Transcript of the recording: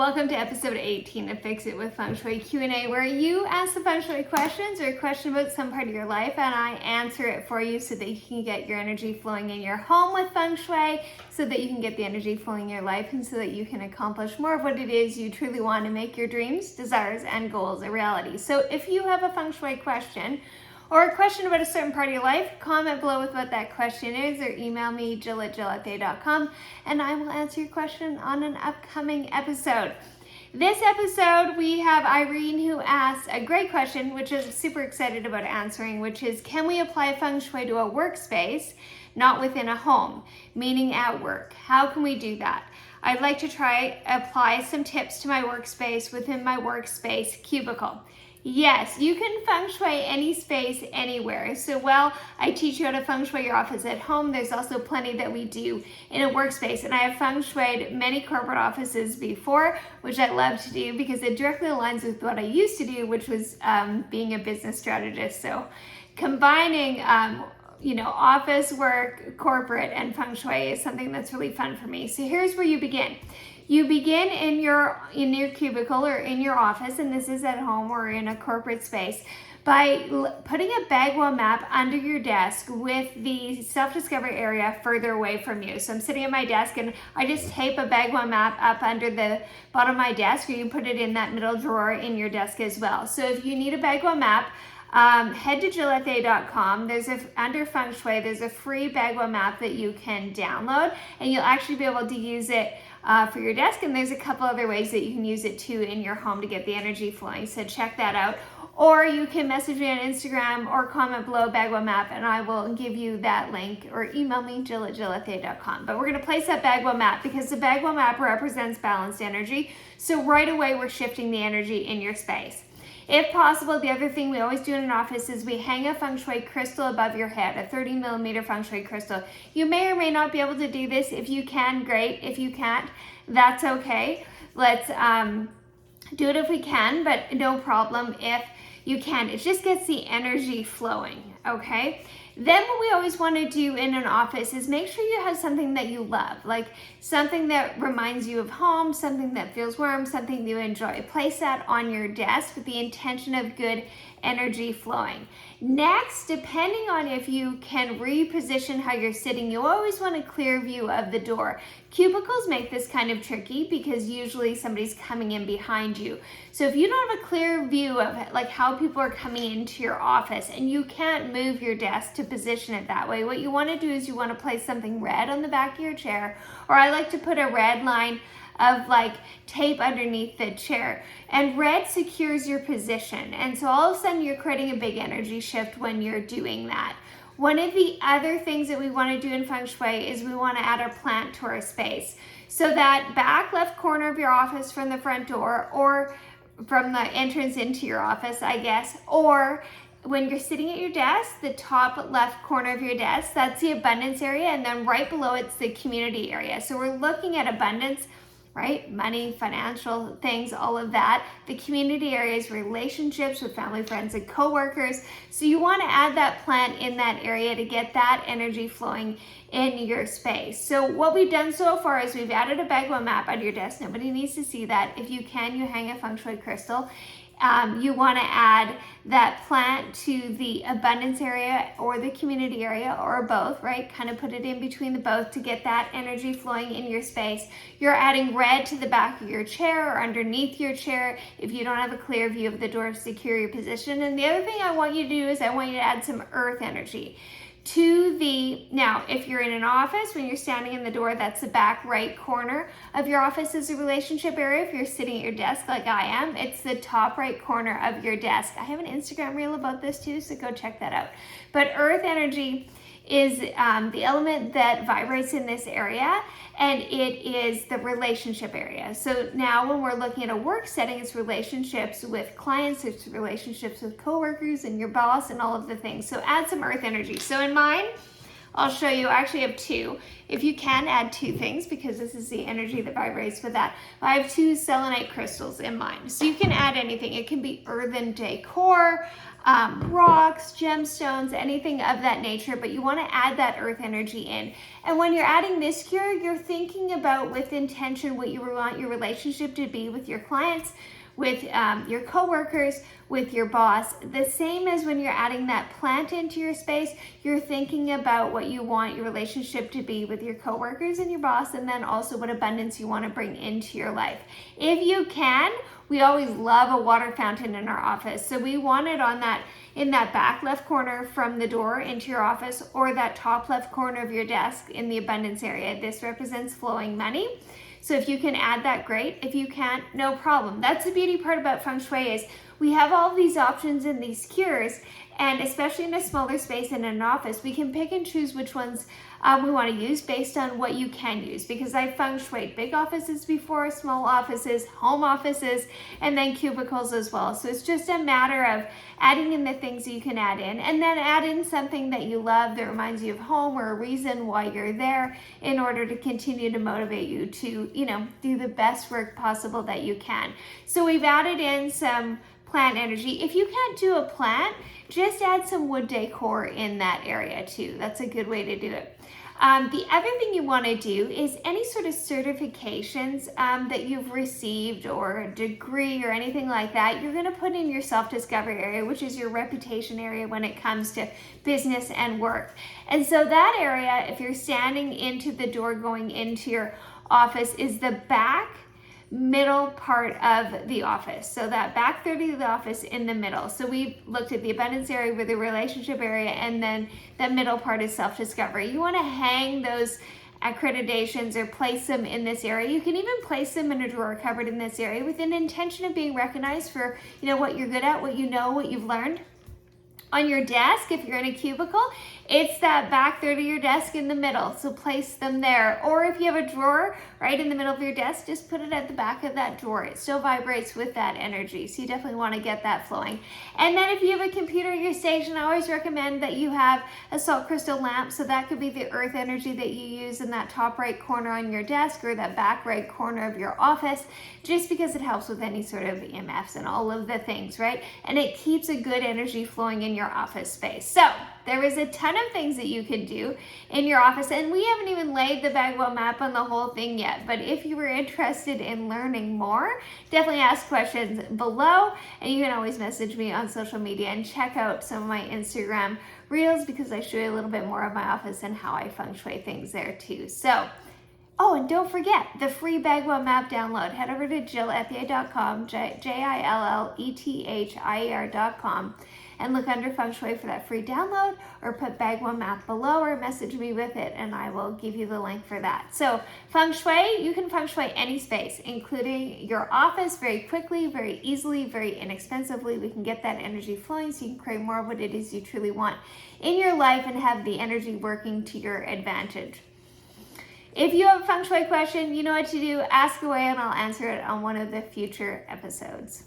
Welcome to episode 18 of Fix It with Feng Shui Q&A, where you ask the Feng Shui questions or a question about some part of your life and I answer it for you so that you can get your energy flowing in your home with Feng Shui, so that you can get the energy flowing in your life and so that you can accomplish more of what it is you truly want to make your dreams, desires, and goals a reality. So if you have a Feng Shui question or a question about a certain part of your life, comment below with what that question is or email me, jill@jill@thay.com, and I will answer your question on an upcoming episode. This episode, we have Irene who asked a great question, which I'm super excited about answering, which is, can we apply Feng Shui to a workspace, not within a home, meaning at work? How can we do that? I'd like to apply some tips to my workspace within my workspace cubicle. Yes, you can Feng Shui any space, anywhere. So while I teach you how to Feng Shui your office at home, there's also plenty that we do in a workspace. And I have Feng Shuied many corporate offices before, which I love to do because it directly aligns with what I used to do, which was being a business strategist. So combining office work, corporate, and Feng Shui is something that's really fun for me. So here's where you begin. You begin in your cubicle or in your office, and this is at home or in a corporate space, by putting a Bagua map under your desk with the self-discovery area further away from you. So I'm sitting at my desk and I just tape a Bagua map up under the bottom of my desk, or you put it in that middle drawer in your desk as well. So if you need a Bagua map, head to jill@thay.com. Under Feng Shui, there's a free Bagua map that you can download, and you'll actually be able to use it for your desk, and there's a couple other ways that you can use it too in your home to get the energy flowing, so check that out. Or you can message me on Instagram or comment below Bagua map and I will give you that link, or email me, jill@thay.com. But we're going to place that Bagua map because the Bagua map represents balanced energy, so right away we're shifting the energy in your space. If possible, the other thing we always do in an office is we hang a Feng Shui crystal above your head, a 30mm Feng Shui crystal. You may or may not be able to do this. If you can, great. If you can't, that's okay. Let's do it if we can, but no problem if you can't. It just gets the energy flowing, okay? Then what we always want to do in an office is make sure you have something that you love, like something that reminds you of home, something that feels warm, something you enjoy. Place that on your desk with the intention of good energy flowing. Next, depending on if you can reposition how you're sitting, you always want a clear view of the door. Cubicles make this kind of tricky because usually somebody's coming in behind you. So if you don't have a clear view of like how people are coming into your office and you can't move your desk to position it that way, what you want to do is you want to place something red on the back of your chair, or I like to put a red line of like tape underneath the chair, and red secures your position, and so all of a sudden you're creating a big energy shift when you're doing that. One of the other things that we want to do in Feng Shui is we want to add a plant to our space, so that back left corner of your office from the front door, or from the entrance into your office, I guess, or when you're sitting at your desk, the top left corner of your desk, that's the abundance area, and then right below it's the community area. So we're looking at abundance, right? Money, financial things, all of that. The community areas, relationships with family, friends, and coworkers. So you want to add that plant in that area to get that energy flowing in your space. So what we've done so far is we've added a Bagua map on your desk. Nobody needs to see that. If you can, you hang a Feng Shui crystal. You want to add that plant to the abundance area or the community area, or both, right? Kind of put it in between the both to get that energy flowing in your space. You're adding red to the back of your chair or underneath your chair if you don't have a clear view of the door to secure your position. And the other thing I want you to do is I want you to add some earth energy now, if you're in an office, when you're standing in the door, that's the back right corner of your office is a relationship area. If you're sitting at your desk like I am, it's the top right corner of your desk. I have an Instagram reel about this too, so go check that out. But earth energy is the element that vibrates in this area, and it is the relationship area. So now when we're looking at a work setting, it's relationships with clients, it's relationships with coworkers and your boss and all of the things. So add some earth energy. So in mine, I'll show you. I actually have two. If you can, add two things because this is the energy that vibrates with that. I have two selenite crystals in mine. So you can add anything. It can be earthen decor, rocks, gemstones, anything of that nature, but you want to add that earth energy in. And when you're adding this cure, you're thinking about with intention what you want your relationship to be with your clients, with your coworkers, with your boss. The same as when you're adding that plant into your space, you're thinking about what you want your relationship to be with your coworkers and your boss, and then also what abundance you want to bring into your life. If you can, we always love a water fountain in our office. So we want it on that, in that back left corner from the door into your office, or that top left corner of your desk in the abundance area. This represents flowing money. So if you can add that, great. If you can't, no problem. That's the beauty part about Feng Shui is we have all these options in these cures, and especially in a smaller space in an office, we can pick and choose which ones we want to use based on what you can use, because I Feng Shuied big offices before, small offices, home offices, and then cubicles as well. So it's just a matter of adding in the things that you can add in, and then add in something that you love that reminds you of home or a reason why you're there in order to continue to motivate you to, do the best work possible that you can. So we've added in some plant energy. If you can't do a plant, just add some wood decor in that area too. That's a good way to do it. The other thing you want to do is any sort of certifications that you've received, or a degree or anything like that, you're going to put in your self-discovery area, which is your reputation area when it comes to business and work. And so that area, if you're standing into the door going into your office, is the back middle part of the office. So that back third of the office in the middle. So we've looked at the abundance area with the relationship area, and then the middle part is self-discovery. You want to hang those accreditations or place them in this area. You can even place them in a drawer cupboard in this area with an intention of being recognized for, what you're good at, what you know, what you've learned. On your desk, if you're in a cubicle, it's that back third of your desk in the middle, so place them there. Or if you have a drawer right in the middle of your desk, just put it at the back of that drawer. It still vibrates with that energy, so you definitely want to get that flowing. And then if you have a computer at your station, I always recommend that you have a salt crystal lamp, so that could be the earth energy that you use in that top right corner on your desk or that back right corner of your office, just because it helps with any sort of EMFs and all of the things, right? And it keeps a good energy flowing in your office space. So there is a ton of things that you can do in your office, and we haven't even laid the Bagwell map on the whole thing yet. But if you were interested in learning more, definitely ask questions below, and you can always message me on social media and check out some of my Instagram reels, because I show you a little bit more of my office and how I Feng Shui things there too. So, oh, and don't forget the free Bagwell map download. Head over to jillethier.com, JILLETHIER.com, and look under Feng Shui for that free download, or put Bagwell map below, or message me with it, and I will give you the link for that. So Feng Shui, you can Feng Shui any space, including your office, very quickly, very easily, very inexpensively. We can get that energy flowing so you can create more of what it is you truly want in your life and have the energy working to your advantage. If you have a Feng Shui question, you know what to do. Ask away and I'll answer it on one of the future episodes.